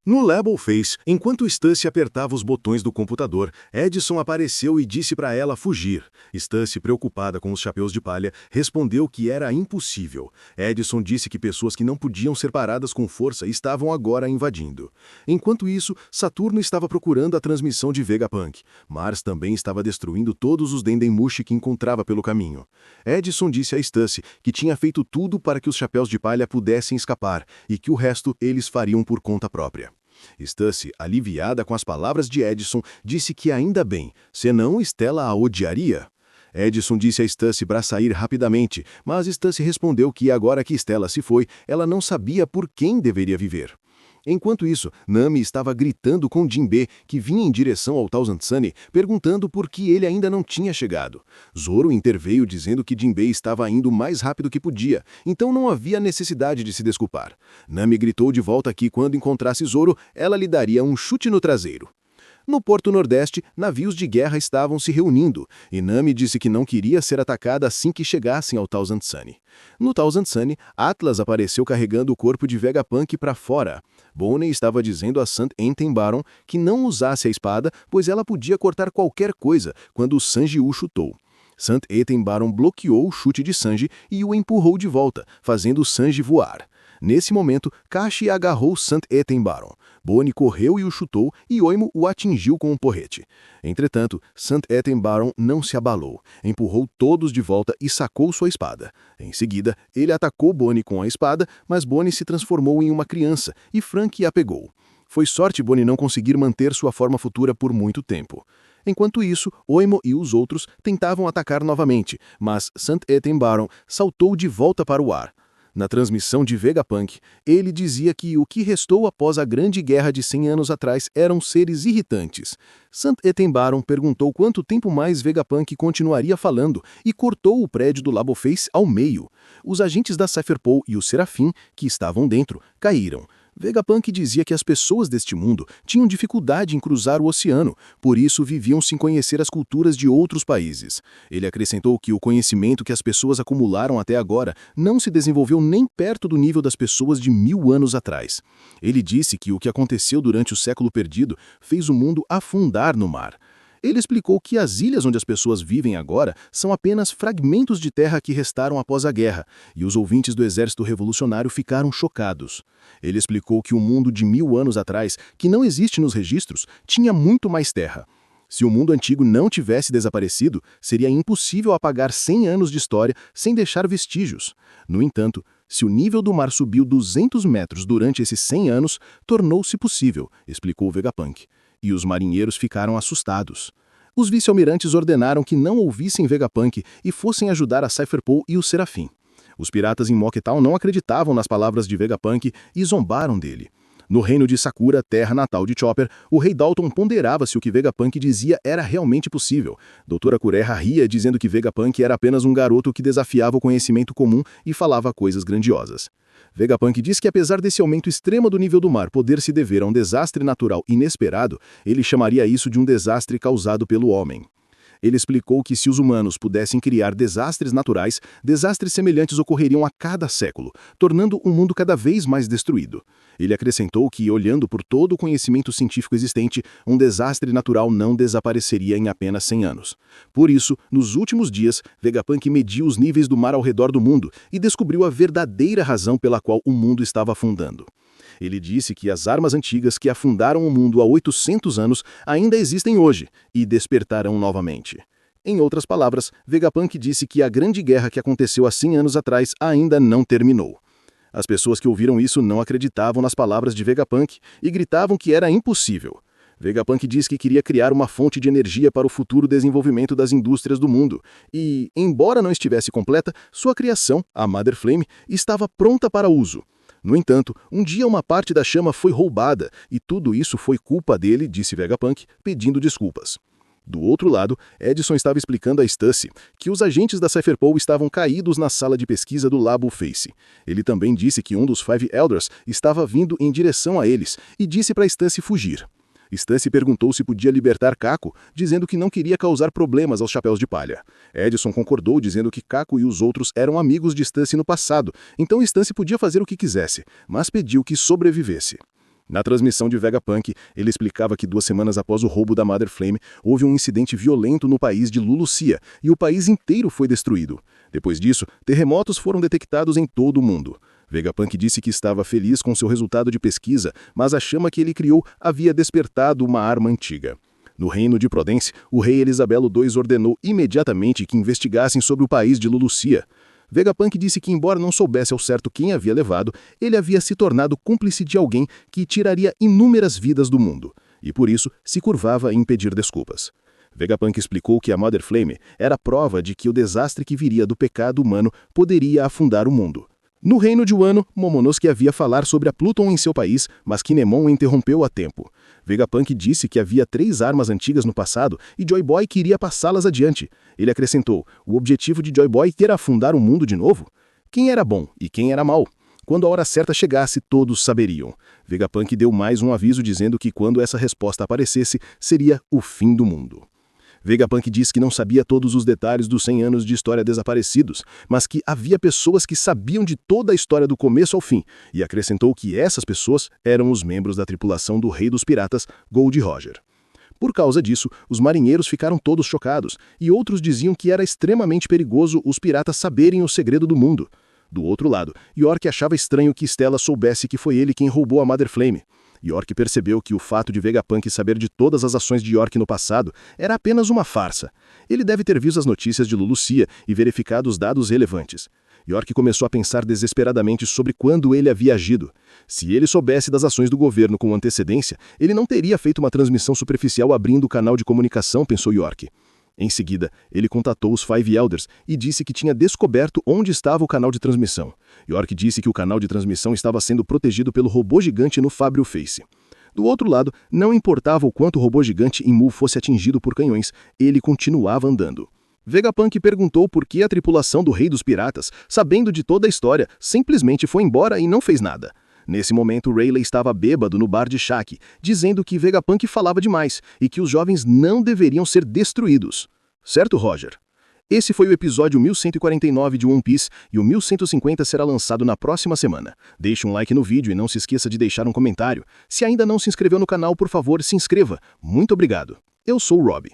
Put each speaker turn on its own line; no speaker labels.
No Label Face, enquanto Stussy apertava os botões do computador, Edison apareceu e disse para ela fugir. Stussy, preocupada com os chapéus de palha, respondeu que era impossível. Edison disse que pessoas que não podiam ser paradas com força estavam agora invadindo. Enquanto isso, Saturno estava procurando a transmissão de Vegapunk. Mars também estava destruindo todos os Dendemushi que encontrava pelo caminho. Edison disse a Stussy que tinha feito tudo para que os chapéus de palha pudessem escapar e que o resto eles fariam por conta própria. Stussy, aliviada com as palavras de Edison, disse que ainda bem, senão Stella a odiaria. Edison disse a Stussy para sair rapidamente, mas Stussy respondeu que agora que Stella se foi, ela não sabia por quem deveria viver. Enquanto isso, Nami estava gritando com Jinbe, que vinha em direção ao Thousand Sunny, perguntando por que ele ainda não tinha chegado. Zoro interveio dizendo que Jinbe estava indo mais rápido que podia, então não havia necessidade de se desculpar. Nami gritou de volta que quando encontrasse Zoro, ela lhe daria um chute no traseiro. No Porto Nordeste, navios de guerra estavam se reunindo, e Nami disse que não queria ser atacada assim que chegassem ao Thousand Sunny. No Thousand Sunny, Atlas apareceu carregando o corpo de Vegapunk para fora. Bonnie estava dizendo a Sant Enten-Baron que não usasse a espada, pois ela podia cortar qualquer coisa quando Sanji o chutou. Sant Enten-Baron bloqueou o chute de Sanji e o empurrou de volta, fazendo Sanji voar. Nesse momento, Kashi agarrou Sant Eten-Baron. Bonnie correu e o chutou, e Oimo o atingiu com um porrete. Entretanto, Sant Eten-Baron não se abalou, empurrou todos de volta e sacou sua espada. Em seguida, ele atacou Bonnie com a espada, mas Bonnie se transformou em uma criança, e Franky a pegou. Foi sorte Bonnie não conseguir manter sua forma futura por muito tempo. Enquanto isso, Oimo e os outros tentavam atacar novamente, mas Sant Eten-Baron saltou de volta para o ar. Na transmissão de Vegapunk, ele dizia que o que restou após a Grande Guerra de 100 anos atrás eram seres irritantes. Sant Eten-Baron perguntou quanto tempo mais Vegapunk continuaria falando e cortou o prédio do Label Face ao meio. Os agentes da Cypherpole e o Serafim, que estavam dentro, caíram. Vegapunk dizia que as pessoas deste mundo tinham dificuldade em cruzar o oceano, por isso viviam sem conhecer as culturas de outros países. Ele acrescentou que o conhecimento que as pessoas acumularam até agora não se desenvolveu nem perto do nível das pessoas de 1000 anos atrás. Ele disse que o que aconteceu durante o século perdido fez o mundo afundar no mar. Ele explicou que as ilhas onde as pessoas vivem agora são apenas fragmentos de terra que restaram após a guerra, e os ouvintes do exército revolucionário ficaram chocados. Ele explicou que o mundo de 1000 anos atrás, que não existe nos registros, tinha muito mais terra. Se o mundo antigo não tivesse desaparecido, seria impossível apagar 100 anos de história sem deixar vestígios. No entanto, se o nível do mar subiu 200 metros durante esses 100 anos, tornou-se possível, explicou Vegapunk. E os marinheiros ficaram assustados. Os vice-almirantes ordenaram que não ouvissem Vegapunk e fossem ajudar a Cypherpole e o Serafim. Os piratas em Mocktown não acreditavam nas palavras de Vegapunk e zombaram dele. No reino de Sakura, terra natal de Chopper, o rei Dalton ponderava se o que Vegapunk dizia era realmente possível. Doutora Kureha ria dizendo que Vegapunk era apenas um garoto que desafiava o conhecimento comum e falava coisas grandiosas. Vegapunk diz que apesar desse aumento extremo do nível do mar poder se dever a um desastre natural inesperado, ele chamaria isso de um desastre causado pelo homem. Ele explicou que se os humanos pudessem criar desastres naturais, desastres semelhantes ocorreriam a cada século, tornando o mundo cada vez mais destruído. Ele acrescentou que, olhando por todo o conhecimento científico existente, um desastre natural não desapareceria em apenas 100 anos. Por isso, nos últimos dias, Vegapunk mediu os níveis do mar ao redor do mundo e descobriu a verdadeira razão pela qual o mundo estava afundando. Ele disse que as armas antigas que afundaram o mundo há 800 anos ainda existem hoje e despertarão novamente. Em outras palavras, Vegapunk disse que a grande guerra que aconteceu há 100 anos atrás ainda não terminou. As pessoas que ouviram isso não acreditavam nas palavras de Vegapunk e gritavam que era impossível. Vegapunk disse que queria criar uma fonte de energia para o futuro desenvolvimento das indústrias do mundo e, embora não estivesse completa, sua criação, a Mother Flame, estava pronta para uso. No entanto, um dia uma parte da chama foi roubada, e tudo isso foi culpa dele, disse Vegapunk, pedindo desculpas. Do outro lado, Edison estava explicando a Stussy que os agentes da Cypherpole estavam caídos na sala de pesquisa do Label Face. Ele também disse que um dos Five Elders estava vindo em direção a eles, e disse para Stussy fugir. Stussy perguntou se podia libertar Kako, dizendo que não queria causar problemas aos chapéus de palha. Edison concordou, dizendo que Kako e os outros eram amigos de Stussy no passado, então Stussy podia fazer o que quisesse, mas pediu que sobrevivesse. Na transmissão de Vegapunk, ele explicava que 2 semanas após o roubo da Mother Flame, houve um incidente violento no país de Lulucia e o país inteiro foi destruído. Depois disso, terremotos foram detectados em todo o mundo. Vegapunk disse que estava feliz com seu resultado de pesquisa, mas a chama que ele criou havia despertado uma arma antiga. No reino de Prodence, o rei Elisabelo II ordenou imediatamente que investigassem sobre o país de Lulucia. Vegapunk disse que, embora não soubesse ao certo quem havia levado, ele havia se tornado cúmplice de alguém que tiraria inúmeras vidas do mundo, e por isso se curvava em pedir desculpas. Vegapunk explicou que a Mother Flame era prova de que o desastre que viria do pecado humano poderia afundar o mundo. No reino de Wano, Momonosuke havia falar sobre a Pluton em seu país, mas Kinemon o interrompeu a tempo. Vegapunk disse que havia 3 armas antigas no passado e Joy Boy queria passá-las adiante. Ele acrescentou, o objetivo de Joy Boy era afundar o mundo de novo? Quem era bom e quem era mau? Quando a hora certa chegasse, todos saberiam. Vegapunk deu mais um aviso dizendo que quando essa resposta aparecesse, seria o fim do mundo. Vegapunk disse que não sabia todos os detalhes dos 100 anos de história desaparecidos, mas que havia pessoas que sabiam de toda a história do começo ao fim, e acrescentou que essas pessoas eram os membros da tripulação do Rei dos Piratas, Gold Roger. Por causa disso, os marinheiros ficaram todos chocados, e outros diziam que era extremamente perigoso os piratas saberem o segredo do mundo. Do outro lado, York achava estranho que Stella soubesse que foi ele quem roubou a Mother Flame. York percebeu que o fato de Vegapunk saber de todas as ações de York no passado era apenas uma farsa. Ele deve ter visto as notícias de Lulucia e verificado os dados relevantes. York começou a pensar desesperadamente sobre quando ele havia agido. Se ele soubesse das ações do governo com antecedência, ele não teria feito uma transmissão superficial abrindo o canal de comunicação, pensou York. Em seguida, ele contatou os Five Elders e disse que tinha descoberto onde estava o canal de transmissão. York disse que o canal de transmissão estava sendo protegido pelo robô gigante no Fabrio Face. Do outro lado, não importava o quanto o robô gigante em Mu fosse atingido por canhões, ele continuava andando. Vegapunk perguntou por que a tripulação do Rei dos Piratas, sabendo de toda a história, simplesmente foi embora e não fez nada. Nesse momento, Rayleigh estava bêbado no bar de Shaq, dizendo que Vegapunk falava demais e que os jovens não deveriam ser destruídos. Certo, Roger? Esse foi o episódio 1149 de One Piece e o 1150 será lançado na próxima semana. Deixe um like no vídeo e não se esqueça de deixar um comentário. Se ainda não se inscreveu no canal, por favor, se inscreva. Muito obrigado. Eu sou o Rob.